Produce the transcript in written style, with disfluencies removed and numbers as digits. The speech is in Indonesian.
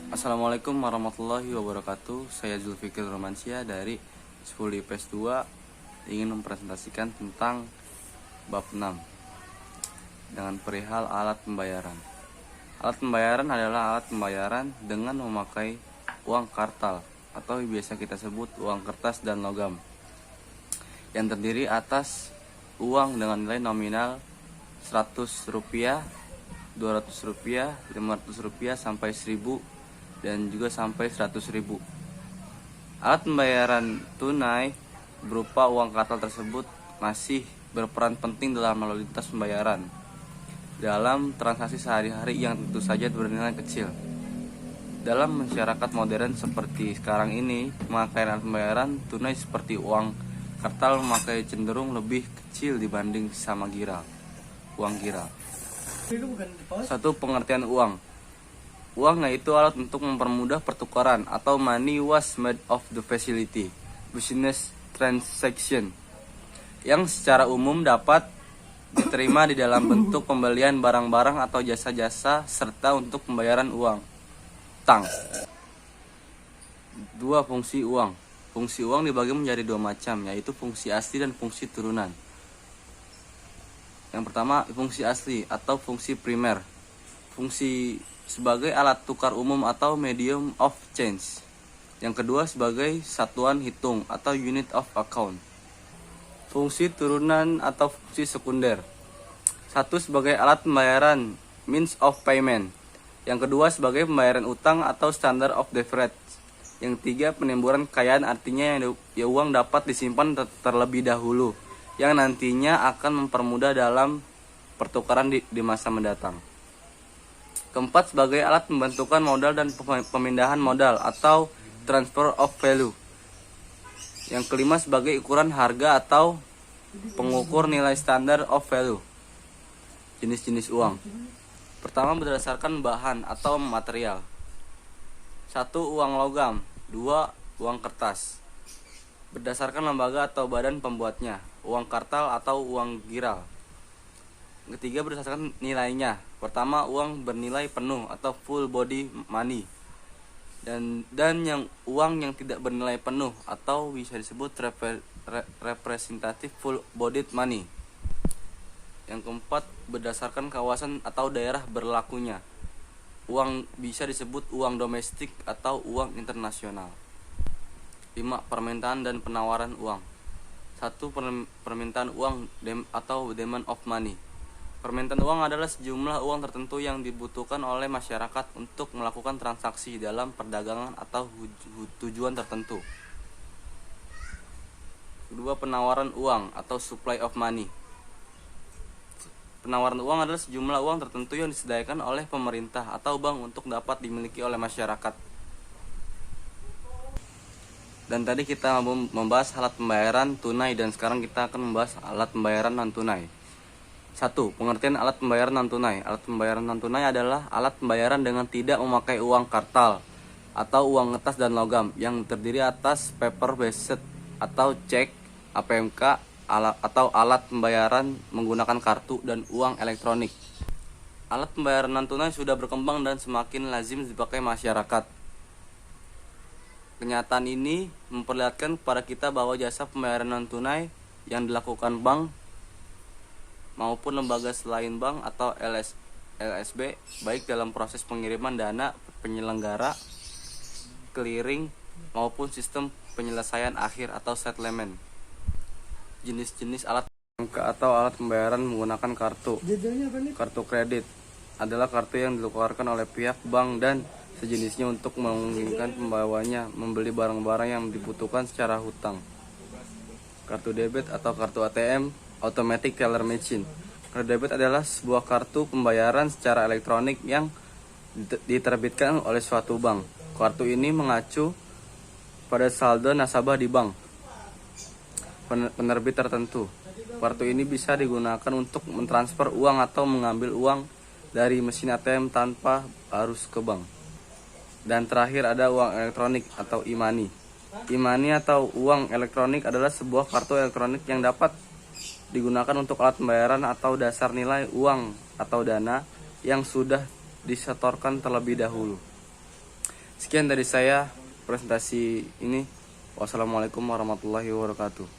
Assalamualaikum warahmatullahi wabarakatuh. Saya Zulfikir Romansyah dari 10 IPS 2 ingin mempresentasikan tentang bab 6 dengan perihal alat pembayaran. Alat pembayaran adalah alat pembayaran dengan memakai uang kartal atau biasa kita sebut uang kertas dan logam yang terdiri atas uang dengan nilai nominal Rp100, Rp200, Rp500 sampai Rp1.000 dan juga sampai Rp100.000. Alat pembayaran tunai berupa uang kartal tersebut masih berperan penting dalam lalu lintas pembayaran dalam transaksi sehari-hari yang tentu saja bernilai kecil. Dalam masyarakat modern seperti sekarang ini, pemakaian alat pembayaran tunai seperti uang kartal memakai cenderung lebih kecil dibanding sama uang giral. Satu, pengertian uang. Uang yaitu alat untuk mempermudah pertukaran atau money was made of the facility business transaction yang secara umum dapat diterima di dalam bentuk pembelian barang-barang atau jasa-jasa serta untuk pembayaran uang. Tang. 2. Fungsi uang. Fungsi uang dibagi menjadi dua macam, yaitu fungsi asli dan fungsi turunan. Yang pertama, fungsi asli atau fungsi primer. Fungsi sebagai alat tukar umum atau medium of change. Yang kedua, sebagai satuan hitung atau unit of account. Fungsi turunan atau fungsi sekunder. Satu, sebagai alat pembayaran, means of payment. Yang kedua, sebagai pembayaran utang atau standard of default. Yang tiga, penimbunan kekayaan, artinya yang uang dapat disimpan terlebih dahulu, yang nantinya akan mempermudah dalam pertukaran di masa mendatang. Keempat, sebagai alat pembentukan modal dan pemindahan modal atau transfer of value. Yang kelima, sebagai ukuran harga atau pengukur nilai standar of value. Jenis-jenis uang. Pertama, berdasarkan bahan atau material. 1. Uang logam. 2. Uang kertas. Berdasarkan lembaga atau badan pembuatnya, uang kartal atau uang giral. Ketiga, berdasarkan nilainya. Pertama, uang bernilai penuh atau full body money. Dan uang yang tidak bernilai penuh atau bisa disebut representative full bodied money. Yang keempat, berdasarkan kawasan atau daerah berlakunya. Uang bisa disebut uang domestik atau uang internasional. 5. Permintaan dan penawaran uang. 1. Permintaan uang atau demand of money. Permintaan uang adalah sejumlah uang tertentu yang dibutuhkan oleh masyarakat untuk melakukan transaksi dalam perdagangan atau tujuan tertentu. Kedua, penawaran uang atau supply of money. Penawaran uang adalah sejumlah uang tertentu yang disediakan oleh pemerintah atau bank untuk dapat dimiliki oleh masyarakat. Dan tadi kita membahas alat pembayaran tunai, dan sekarang kita akan membahas alat pembayaran non tunai. 1. Pengertian alat pembayaran non tunai. Alat pembayaran non tunai adalah alat pembayaran dengan tidak memakai uang kartal atau uang kertas dan logam yang terdiri atas paper based atau cek, APMK, atau alat pembayaran menggunakan kartu dan uang elektronik. Alat pembayaran non tunai sudah berkembang dan semakin lazim dipakai masyarakat. Kenyataan ini memperlihatkan kepada kita bahwa jasa pembayaran non tunai yang dilakukan bank maupun lembaga selain bank atau LSB, baik dalam proses pengiriman dana, penyelenggara, clearing, maupun sistem penyelesaian akhir atau settlement. Jenis-jenis alat atau alat pembayaran menggunakan kartu. Kartu kredit adalah kartu yang dikeluarkan oleh pihak bank dan sejenisnya untuk memungkinkan pembawanya membeli barang-barang yang dibutuhkan secara hutang. Kartu debit atau kartu ATM, automatic teller machine. Kartu debit adalah sebuah kartu pembayaran secara elektronik yang diterbitkan oleh suatu bank. Kartu ini mengacu pada saldo nasabah di bank penerbit tertentu. Kartu ini bisa digunakan untuk mentransfer uang atau mengambil uang dari mesin ATM tanpa harus ke bank. Dan terakhir ada uang elektronik atau e-money. E-money atau uang elektronik adalah sebuah kartu elektronik yang dapat digunakan untuk alat pembayaran atau dasar nilai uang atau dana yang sudah disetorkan terlebih dahulu. Sekian dari saya presentasi ini. Wassalamualaikum warahmatullahi wabarakatuh.